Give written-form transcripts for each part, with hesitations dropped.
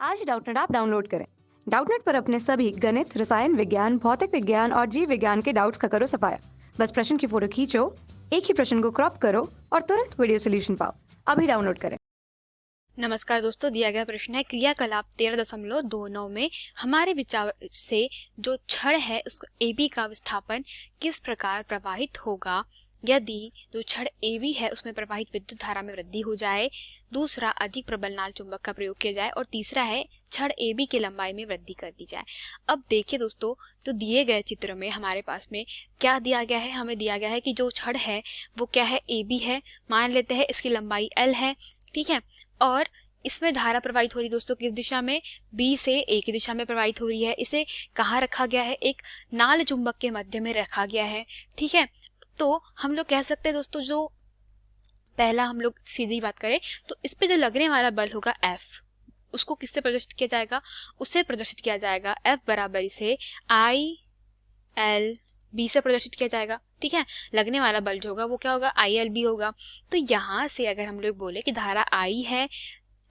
आज Doubtnut app download करें। Doubtnut पर अपने सभी गणित, रसायन विज्ञान, भौतिक विज्ञान और जीव विज्ञान के डाउट्स का करो सफाया। बस प्रश्न की फोटो खींचो, एक ही प्रश्न को क्रॉप करो और तुरंत वीडियो सोल्यूशन पाओ। अभी डाउनलोड करें। नमस्कार दोस्तों, दिया गया प्रश्न है क्रियाकलाप 13.29 में हमारे विचार से जो छड़ है उसको AB का विस्थापन किस प्रकार प्रवाहित होगा यदि जो छड़ AB है उसमें प्रवाहित विद्युत धारा में वृद्धि हो जाए, दूसरा अधिक प्रबल नाल चुंबक का प्रयोग किया जाए और तीसरा है छड़ AB की लंबाई में वृद्धि कर दी जाए। अब देखिए दोस्तों, जो दिए गए चित्र में हमारे पास में क्या दिया गया है, हमें दिया गया है कि जो छड़ है वो क्या है, AB है। मान लेते हैं इसकी लंबाई L है, ठीक है, और इसमें धारा प्रवाहित हो रही दोस्तों किस दिशा में, B से A की दिशा में प्रवाहित हो रही है। इसे कहाँ रखा गया है, एक नाल चुंबक के मध्य में रखा गया है, ठीक है। तो हम लोग कह सकते हैं दोस्तों, जो पहला हम लोग सीधी बात करें तो इस पे जो लगने वाला बल होगा F, उसको किससे प्रदर्शित किया जाएगा, उससे प्रदर्शित किया जाएगा F बराबर इसे ILB से प्रदर्शित किया जाएगा, ठीक है। लगने वाला बल जो होगा वो क्या होगा, ILB होगा। तो यहाँ से अगर हम लोग बोले कि धारा I है,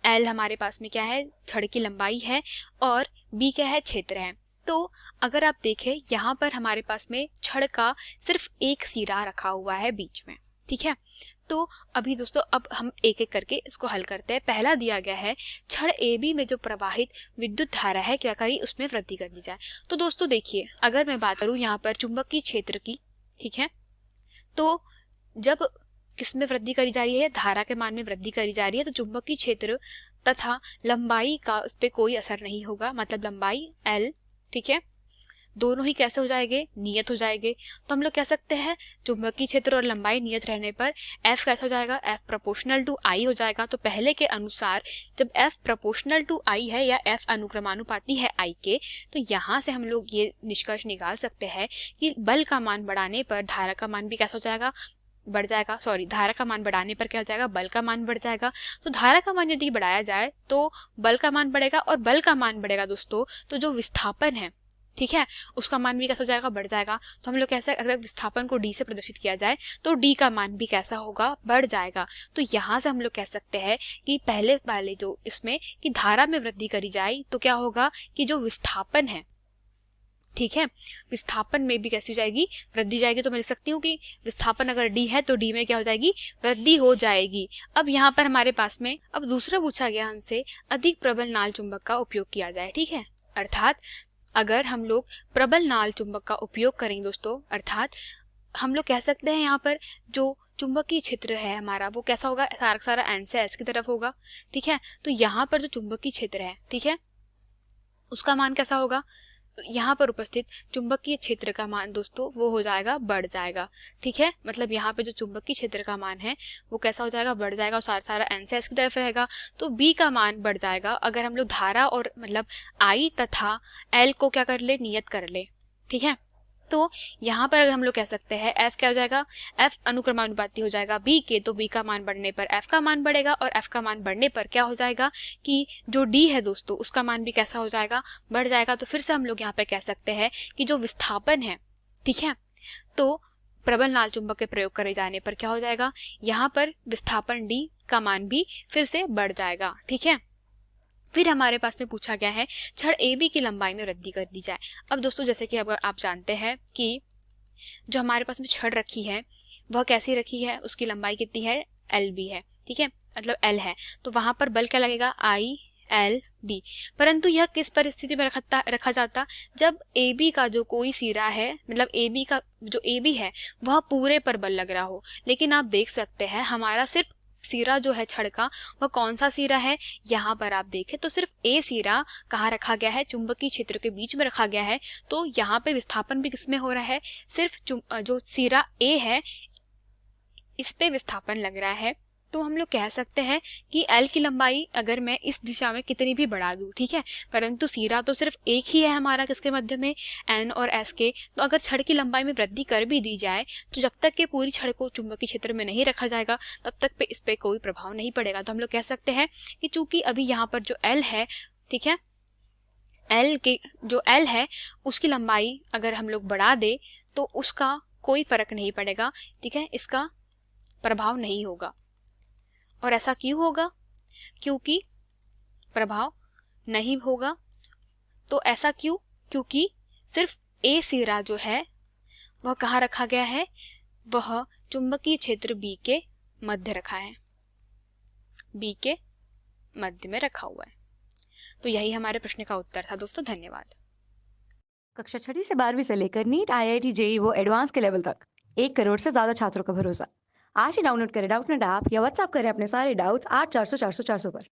L हमारे पास में क्या है, छड़ की लंबाई है, और B क्या है, क्षेत्र है। तो अगर आप देखें यहाँ पर हमारे पास में छड़ का सिर्फ एक सिरा रखा हुआ है बीच में, ठीक है। तो अभी दोस्तों अब हम एक एक करके इसको हल करते हैं। पहला दिया गया है छड़ AB में जो प्रवाहित विद्युत धारा है क्या करी, उसमें वृद्धि कर दी जाए। तो दोस्तों देखिए, अगर मैं बात करूं यहाँ पर चुंबकीय क्षेत्र की, ठीक है, तो जब किसमें वृद्धि करी जा रही है, धारा के मान में वृद्धि करी जा रही है, तो चुंबकीय क्षेत्र तथा लंबाई का उस पर कोई असर नहीं होगा, मतलब लंबाई L, ठीक है, दोनों ही कैसे हो जाएंगे, नियत हो जाएंगे। तो हम लोग कह सकते हैं चुंबकीय क्षेत्र और लंबाई नियत रहने पर F कैसा हो जाएगा, F प्रोपोर्शनल टू I हो जाएगा। तो पहले के अनुसार जब F प्रोपोर्शनल टू I है या F अनुक्रमानुपाती है I के, तो यहाँ से हम लोग ये निष्कर्ष निकाल सकते हैं कि बल का मान बढ़ाने पर धारा का मान भी कैसा हो जाएगा, बढ़ जाएगा। सॉरी, धारा का मान बढ़ाने पर क्या हो जाएगा, बल का मान बढ़ जाएगा। तो धारा का मान यदि बढ़ाया जाए तो बल का मान बढ़ेगा, और बल का मान बढ़ेगा दोस्तों तो जो विस्थापन है, ठीक है, उसका मान भी कैसा हो जाएगा, बढ़ जाएगा। तो हम लोग कैसे, अगर विस्थापन को D से प्रदर्शित किया जाए तो D का मान भी कैसा होगा, बढ़ जाएगा। तो यहाँ से हम लोग कह सकते हैं कि पहले वाले जो इसमें कि धारा में वृद्धि करी जाए तो क्या होगा कि जो विस्थापन है, ठीक है, विस्थापन में भी कैसी हो जाएगी, वृद्धि जाएगी। तो मैं लिख सकती हूँ कि विस्थापन अगर D है तो D में क्या हो जाएगी, वृद्धि हो जाएगी। अब यहाँ पर हमारे पास में अब दूसरा पूछा गया हमसे अधिक प्रबल नाल चुंबक का उपयोग किया जाए, ठीक है। अर्थात अगर हम लोग प्रबल नाल चुंबक का उपयोग करेंगे दोस्तों, अर्थात हम लोग कह सकते हैं यहाँ पर जो चुंबकीय क्षेत्र है हमारा वो कैसा होगा, सारा सारा N से S की तरफ होगा, ठीक है। तो यहाँ पर जो चुंबकीय क्षेत्र है, ठीक है, उसका मान कैसा होगा, यहाँ पर उपस्थित चुंबकीय क्षेत्र का मान दोस्तों वो हो जाएगा, बढ़ जाएगा, ठीक है। मतलब यहाँ पे जो चुंबकीय क्षेत्र का मान है वो कैसा हो जाएगा, बढ़ जाएगा, और सारा सारा N से S की तरफ रहेगा। तो B का मान बढ़ जाएगा अगर हम लोग धारा और मतलब I तथा L को क्या कर ले, नियत कर ले, ठीक है। तो यहाँ पर अगर हम लोग कह सकते हैं F क्या हो जाएगा, F अनुक्रमानुपाती हो जाएगा B के, तो B का मान बढ़ने पर F का मान बढ़ेगा, और F का मान बढ़ने पर क्या हो जाएगा कि जो D है दोस्तों उसका मान भी कैसा हो जाएगा, बढ़ जाएगा। तो फिर से हम लोग यहाँ पे कह सकते हैं कि जो विस्थापन है, ठीक है, तो प्रबल नाल चुंबक के प्रयोग करे जाने पर क्या हो जाएगा, यहाँ पर विस्थापन D का मान भी फिर से बढ़ जाएगा, ठीक है। फिर हमारे पास में पूछा गया है छड़ AB की लंबाई में वृद्धि कर दी जाए। अब दोस्तों जैसे कि अब आप जानते हैं कि जो हमारे पास में छड़ रखी है वह कैसी रखी है, उसकी लंबाई कितनी है, LB है, ठीक है, मतलब L है। तो वहां पर बल क्या लगेगा, ILB। परंतु यह किस परिस्थिति में रखा जाता, जब AB का जो कोई सिरा है, मतलब AB का जो AB है वह पूरे पर बल लग रहा हो। लेकिन आप देख सकते हैं हमारा सिर्फ सिरा जो है छड़ का वह कौन सा सिरा है, यहाँ पर आप देखें तो सिर्फ A सिरा कहाँ रखा गया है, चुंबकीय क्षेत्र के बीच में रखा गया है। तो यहाँ पे विस्थापन भी किसमें हो रहा है, सिर्फ जो सिरा A है इस पे विस्थापन लग रहा है। तो हम लोग कह सकते हैं कि L की लंबाई अगर मैं इस दिशा में कितनी भी बढ़ा दूं, ठीक है, परंतु सिरा तो सिर्फ एक ही है हमारा किसके मध्य में, N और S के। तो अगर छड़ की लंबाई में वृद्धि कर भी दी जाए तो जब तक के पूरी छड़ को चुंबकीय क्षेत्र में नहीं रखा जाएगा तब तक पे इस पे कोई प्रभाव नहीं पड़ेगा। तो हम लोग कह सकते हैं कि चूंकि अभी यहाँ पर जो L है, ठीक है, L के जो L है उसकी लंबाई अगर हम लोग बढ़ा दे तो उसका कोई फर्क नहीं पड़ेगा, ठीक है, इसका प्रभाव नहीं होगा। और ऐसा क्यों होगा, क्योंकि प्रभाव नहीं होगा। तो ऐसा क्यों? क्योंकि सिर्फ ए सिरा जो है वह कहाँ रखा गया है? वह चुंबकीय क्षेत्र बी के मध्य रखा है, बी के मध्य में रखा हुआ है। तो यही हमारे प्रश्न का उत्तर था दोस्तों। धन्यवाद। कक्षा 6वीं से 12वीं से लेकर नीट, आईआईटी, जेई वो एडवांस के लेवल तक 1 करोड़ से ज्यादा छात्रों का भरोसा। आज ही डाउनलोड करें डाउटनेट ऐप या व्हाट्सएप करें अपने सारे डाउट्स 8400 400 400 पर।